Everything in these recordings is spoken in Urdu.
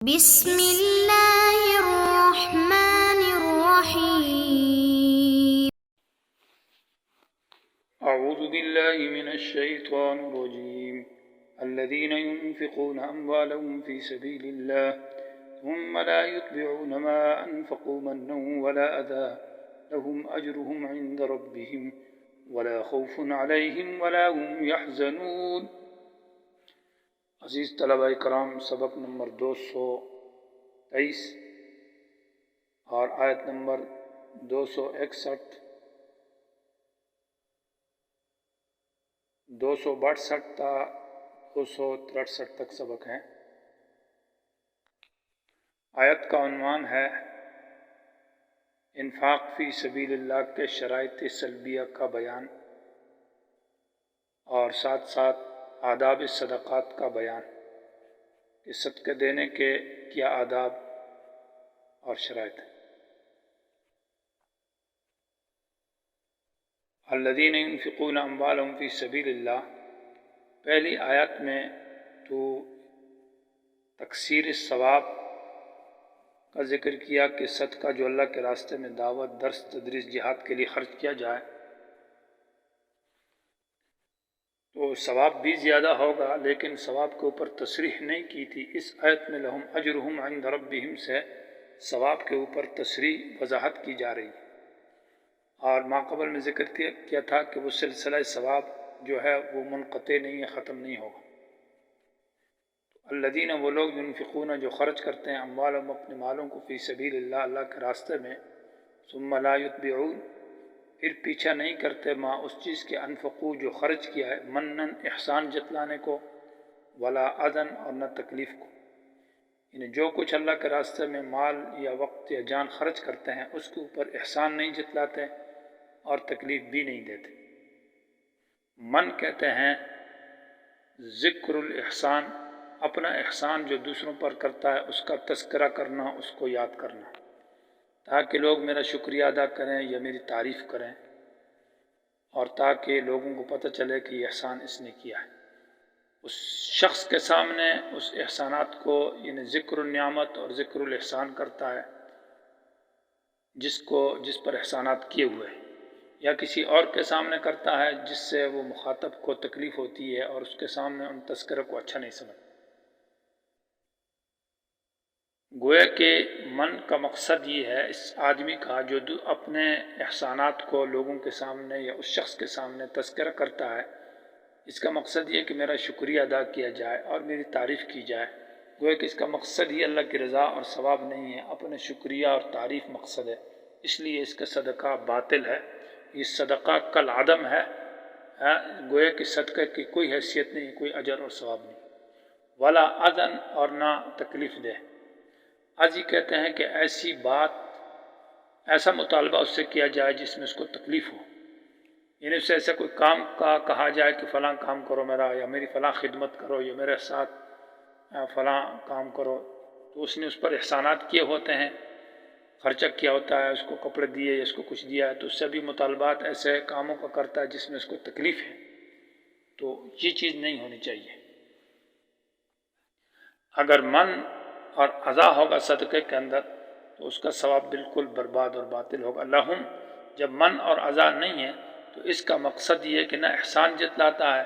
بسم اللہ الرحمن الرحیم۔ اعوذ باللہ من الشیطان الرجیم الذین ينفقون اموالهم في سبیل اللہ ثم لا يتبعون ما انفقوا منا ولا اذى لهم اجرهم عند ربهم ولا خوف عليهم ولا هم يحزنون۔ عزیز طلبہ کرام، سبق نمبر 223 اور آیت نمبر 261 262 تا 263 تک سبق ہیں۔ آیت کا عنوان ہے انفاق فی سبیل اللہ کے شرائط سلبیہ کا بیان اور ساتھ ساتھ آداب صدقات کا بیان کہ صدقے دینے کے کیا آداب اور شرائط ہیں۔ الذین ينفقون اموالهم فی سبیل اللہ، پہلی آیت میں تو تکثیر ثواب کا ذکر کیا کہ صدقہ جو اللہ کے راستے میں دعوت، درس، تدریس، جہاد کے لیے خرچ کیا جائے تو ثواب بھی زیادہ ہوگا، لیکن ثواب کے اوپر تصریح نہیں کی تھی۔ اس آیت میں لہم اجرہم عند ربہم سے ثواب کے اوپر تصریح وضاحت کی جا رہی ہے، اور ماقبل میں ذکر کیا تھا کہ وہ سلسلہ ثواب جو ہے وہ منقطع نہیں ہے، ختم نہیں ہوگا۔ الذین، وہ لوگ، ينفقون جو خرچ کرتے ہیں، اموالهم اپنے مالوں کو، فی سبیل اللہ اللہ کے راستے میں، ثم لا يتبعون پھر پیچھا نہیں کرتے، ما اس چیز کے، انفقو جو خرچ کیا ہے، منن احسان جتلانے کو، ولا اذن اور نہ تکلیف کو، یعنی جو کچھ اللہ کے راستے میں مال یا وقت یا جان خرچ کرتے ہیں اس کے اوپر احسان نہیں جتلاتے اور تکلیف بھی نہیں دیتے۔ من کہتے ہیں ذکر الاحسان، اپنا احسان جو دوسروں پر کرتا ہے اس کا تذکرہ کرنا، اس کو یاد کرنا، تاکہ لوگ میرا شکریہ ادا کریں یا میری تعریف کریں، اور تاکہ لوگوں کو پتہ چلے کہ یہ احسان اس نے کیا ہے۔ اس شخص کے سامنے اس احسانات کو، یعنی ذکر النعمت اور ذکر الاحسان کرتا ہے جس پر احسانات کیے ہوئے ہیں، یا کسی اور کے سامنے کرتا ہے جس سے وہ مخاطب کو تکلیف ہوتی ہے اور اس کے سامنے ان تذکرہ کو اچھا نہیں سمجھتا۔ گویا کہ من کا مقصد یہ ہے اس آدمی کا جو اپنے احسانات کو لوگوں کے سامنے یا اس شخص کے سامنے تذکرہ کرتا ہے، اس کا مقصد یہ کہ میرا شکریہ ادا کیا جائے اور میری تعریف کی جائے۔ گویا کہ اس کا مقصد ہی اللہ کی رضا اور ثواب نہیں ہے، اپنے شکریہ اور تعریف مقصد ہے، اس لیے اس کا صدقہ باطل ہے، یہ صدقہ کالعدم ہے۔ گویا کہ صدقہ کی کوئی حیثیت نہیں، کوئی اجر اور ثواب نہیں۔ ولا اذن، اور نہ تکلیف دے۔ عزی کہتے ہیں کہ ایسی بات، ایسا مطالبہ اس سے کیا جائے جس میں اس کو تکلیف ہو، یعنی اس سے ایسا کوئی کام کا کہا جائے کہ فلاں کام کرو میرا، یا میری فلاں خدمت کرو، یا میرے ساتھ فلاں کام کرو، تو اس نے اس پر احسانات کیے ہوتے ہیں، خرچہ کیا ہوتا ہے، اس کو کپڑے دیے یا اس کو کچھ دیا ہے، تو اس سے بھی مطالبات ایسے کاموں کا کرتا ہے جس میں اس کو تکلیف ہے، تو یہ چیز نہیں ہونی چاہیے۔ اگر من اور اذا ہوگا صدقے کے اندر تو اس کا ثواب بالکل برباد اور باطل ہوگا۔ لہم، جب من اور اذا نہیں ہے تو اس کا مقصد یہ ہے کہ نہ احسان جتلاتا ہے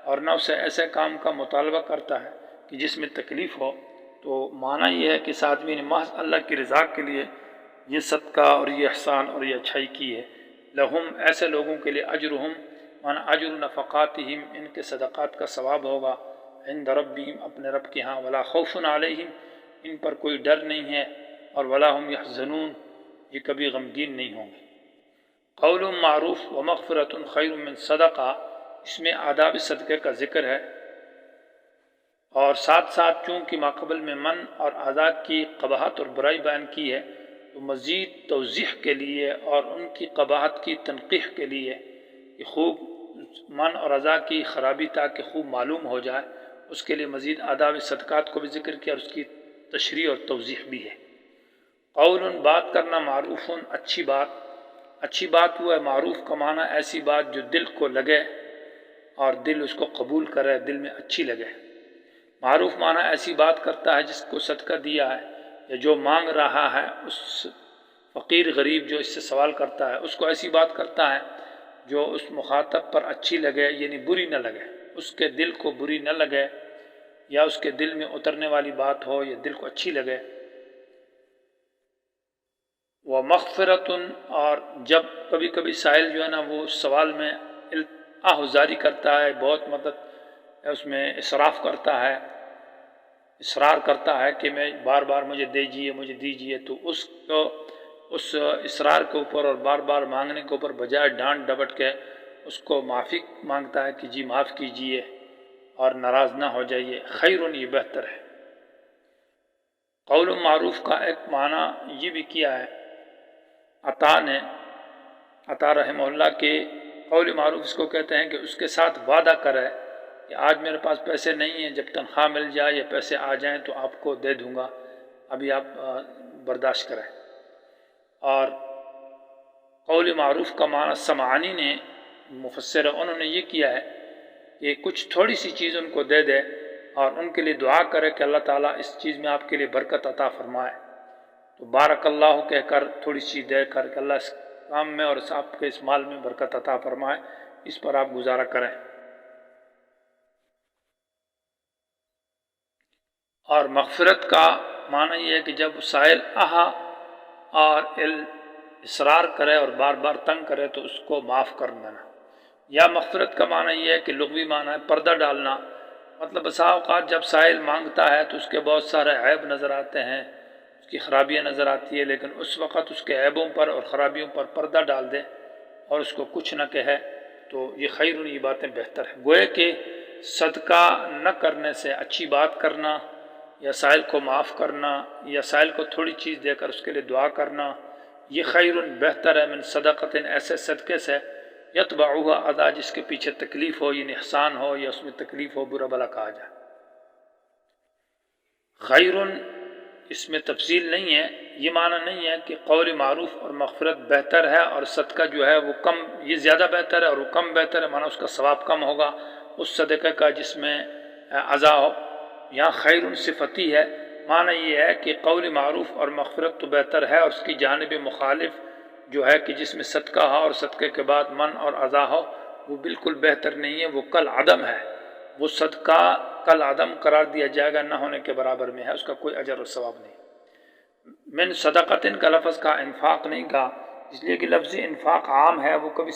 اور نہ اسے ایسے کام کا مطالبہ کرتا ہے کہ جس میں تکلیف ہو، تو معنی یہ ہے کہ اس آدمی نے محض اللہ کی رضا کے لیے یہ صدقہ اور یہ احسان اور یہ اچھائی کی ہے۔ لہم، ایسے لوگوں کے لیے، اجرہم معنی اجر نفقاتہم، ان کے صدقات کا ثواب ہوگا، عند ربہم، اپنے رب کے ہاں، ولا خوف علیہم، ان پر کوئی ڈر نہیں ہے، اور ولا هم يحزنون، یہ کبھی غمگین نہیں ہوں گے۔ قول معروف ومغفرۃ خیر من صدقہ، اس میں آداب صدقے کا ذکر ہے، اور ساتھ ساتھ چونکہ ماقبل میں من اور اذا کی قباحت اور برائی بیان کی ہے، تو مزید توضیح کے لیے اور ان کی قباحت کی تنقیح کے لیے کہ خوب من اور اذا کی خرابی تاکہ خوب معلوم ہو جائے، اس کے لیے مزید آداب صدقات کو بھی ذکر کیا اور اس کی تشریح اور توضیح بھی ہے۔ قول، بات کرنا، معروف، اچھی بات، اچھی بات وہ ہے، معروف کا معنی ایسی بات جو دل کو لگے اور دل اس کو قبول کرے، دل میں اچھی لگے۔ معروف معنی ایسی بات کرتا ہے جس کو صدقہ دیا ہے، یا جو مانگ رہا ہے اس فقیر غریب جو اس سے سوال کرتا ہے اس کو ایسی بات کرتا ہے جو اس مخاطب پر اچھی لگے، یعنی بری نہ لگے، اس کے دل کو بری نہ لگے، یا اس کے دل میں اترنے والی بات ہو یا دل کو اچھی لگے۔ وہ مغفرت، اور جب کبھی کبھی سائل جو ہے نا وہ سوال میں آہذاری کرتا ہے، بہت مدد اس میں اسراف کرتا ہے، اصرار کرتا ہے کہ میں بار بار مجھے دیجیے، تو اس کو اس اصرار کے اوپر اور بار بار مانگنے کے اوپر بجائے ڈانٹ ڈپٹ کے اس کو معافی مانگتا ہے کہ جی معاف کیجیے اور ناراض نہ ہو جائیے، خیرن، یہ بہتر ہے۔ قول معروف کا ایک معنی یہ بھی کیا ہے عطا رحمہ اللہ کے، قول معروف اس کو کہتے ہیں کہ اس کے ساتھ وعدہ کرے کہ آج میرے پاس پیسے نہیں ہیں، جب تنخواہ مل جائے یا پیسے آ جائیں تو آپ کو دے دوں گا، ابھی آپ برداشت کریں۔ اور قول معروف کا معنی سمعانی نے مفسر انہوں نے یہ کیا ہے کہ کچھ تھوڑی سی چیز ان کو دے دے اور ان کے لیے دعا کرے کہ اللہ تعالیٰ اس چیز میں آپ کے لیے برکت عطا فرمائے، تو بارک اللہ کہہ کر تھوڑی سی دے کر کہ اللہ اس کام میں اور آپ کے اس مال میں برکت عطا فرمائے، اس پر آپ گزارا کریں۔ اور مغفرت کا معنی یہ ہے کہ جب سائل اور اصرار کرے اور بار بار تنگ کرے تو اس کو معاف کر دینا۔ یا مغفرت کا معنی یہ ہے کہ لغوی معنی ہے پردہ ڈالنا، مطلب بسا اوقات جب سائل مانگتا ہے تو اس کے بہت سارے عیب نظر آتے ہیں، اس کی خرابیاں نظر آتی ہے، لیکن اس وقت اس کے عیبوں پر اور خرابیوں پر پردہ ڈال دے اور اس کو کچھ نہ کہے تو یہ خیر، یہ باتیں بہتر ہیں۔ گوئے کہ صدقہ نہ کرنے سے اچھی بات کرنا یا سائل کو معاف کرنا یا سائل کو تھوڑی چیز دے کر اس کے لیے دعا کرنا، یہ خیر بہتر ہے من صدقۃ، ایسے صدقے سے یتبعھا اذی، جس کے پیچھے تکلیف ہو، یعنی احسان ہو یا اس میں تکلیف ہو، برا بلا کہا جائے۔ خیر اس میں تفصیل نہیں ہے، یہ معنی نہیں ہے کہ قول معروف اور مغفرت بہتر ہے اور صدقہ جو ہے وہ کم، یہ زیادہ بہتر ہے اور وہ کم بہتر ہے، معنی اس کا ثواب کم ہوگا اس صدقے کا جس میں عزا ہو۔ یہاں خیر صفتی ہے، معنی یہ ہے کہ قول معروف اور مغفرت تو بہتر ہے، اور اس کی جانب مخالف جو ہے کہ جس میں صدقہ ہو اور صدقے کے بعد من اور عزا ہو، وہ بالکل بہتر نہیں ہے، وہ کل عدم ہے، وہ صدقہ کل عدم قرار دیا جائے گا، نہ ہونے کے برابر میں ہے، اس کا کوئی اجر و ثواب نہیں۔ من صدقۃ کا لفظ کا انفاق نہیں کہا، اس لیے کہ لفظ انفاق عام ہے، وہ کبھی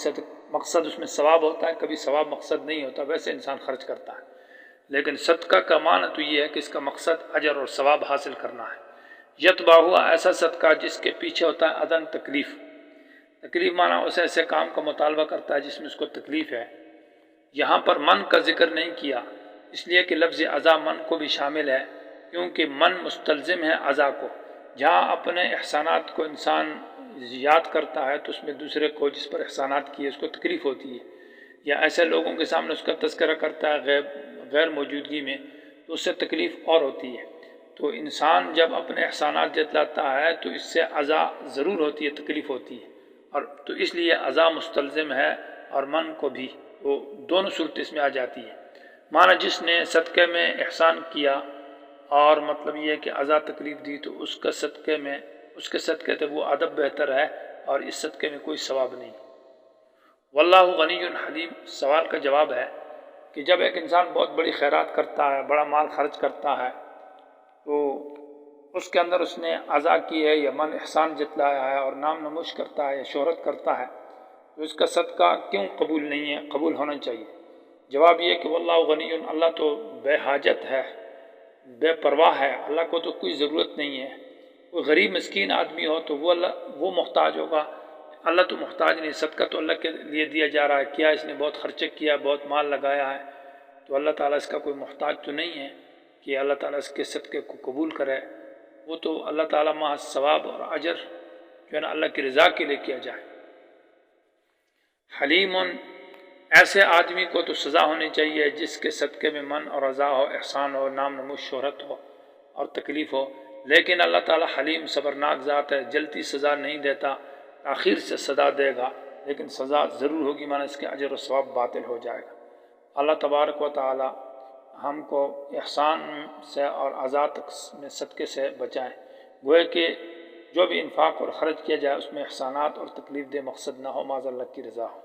مقصد اس میں ثواب ہوتا ہے، کبھی ثواب مقصد نہیں ہوتا، ویسے انسان خرچ کرتا ہے، لیکن صدقہ کا معنی تو یہ ہے کہ اس کا مقصد اجر اور ثواب حاصل کرنا ہے۔ یتبعھا ایسا صدقہ جس کے پیچھے ہوتا ہے اذن، تکلیف معنی اسے ایسے کام کا مطالبہ کرتا ہے جس میں اس کو تکلیف ہے۔ یہاں پر من کا ذکر نہیں کیا، اس لیے کہ لفظ عزا من کو بھی شامل ہے، کیونکہ من مستلزم ہے عزا کو۔ جہاں اپنے احسانات کو انسان یاد کرتا ہے تو اس میں دوسرے کو جس پر احسانات کیے اس کو تکلیف ہوتی ہے، یا ایسے لوگوں کے سامنے اس کا تذکرہ کرتا ہے غیر موجودگی میں تو اس سے تکلیف اور ہوتی ہے۔ تو انسان جب اپنے احسانات جتلاتا ہے تو اس سے عزا ضرور ہوتی ہے، تکلیف ہوتی ہے، اور تو اس لیے عزا مستلزم ہے اور من کو بھی، وہ دونوں صورت اس میں آ جاتی ہے۔ معنی جس نے صدقے میں احسان کیا اور مطلب یہ ہے کہ عزا تکلیف دی تو اس کے صدقے سے وہ ادب بہتر ہے اور اس صدقے میں کوئی ثواب نہیں۔ واللہ غنی حلیم، سوال کا جواب ہے کہ جب ایک انسان بہت بڑی خیرات کرتا ہے، بڑا مال خرچ کرتا ہے، تو اس کے اندر اس نے عزا کی ہے یا من احسان جتلایا ہے اور نام نموش کرتا ہے یا شہرت کرتا ہے، تو اس کا صدقہ کیوں قبول نہیں ہے؟ قبول ہونا چاہیے۔ جواب یہ کہ واللہ غنی، اللہ تو بے حاجت ہے، بے پرواہ ہے، اللہ کو تو کوئی ضرورت نہیں ہے۔ کوئی غریب مسکین آدمی ہو تو وہ محتاج ہوگا، اللہ تو محتاج نہیں، صدقہ تو اللہ کے لیے دیا جا رہا ہے، کیا اس نے بہت خرچے کیا، بہت مال لگایا ہے، تو اللہ تعالیٰ اس کا کوئی محتاج تو نہیں ہے کہ اللہ تعالیٰ اس کے صدقے کو قبول کرے۔ وہ تو اللہ تعالیٰ محض ثواب اور اجر جو ہے نا اللہ کی رضا کے لیے کیا جائے۔ حلیم، ایسے آدمی کو تو سزا ہونی چاہیے جس کے صدقے میں من اور عزا ہو، احسان ہو، نام نموش، شہرت ہو اور تکلیف ہو، لیکن اللہ تعالیٰ حلیم صبرناک ذات ہے، جلدی سزا نہیں دیتا، تاخیر سے سزا دے گا، لیکن سزا ضرور ہوگی، معنی اس کے اجر و ثواب باطل ہو جائے گا۔ اللہ تبارک و تعالیٰ ہم کو احسان سے اور عزا تک میں صدقے سے بچائیں۔ گویا کہ جو بھی انفاق اور خرچ کیا جائے اس میں احسانات اور تکلیف دہ مقصد نہ ہو، معاذ اللہ کی رضا ہو۔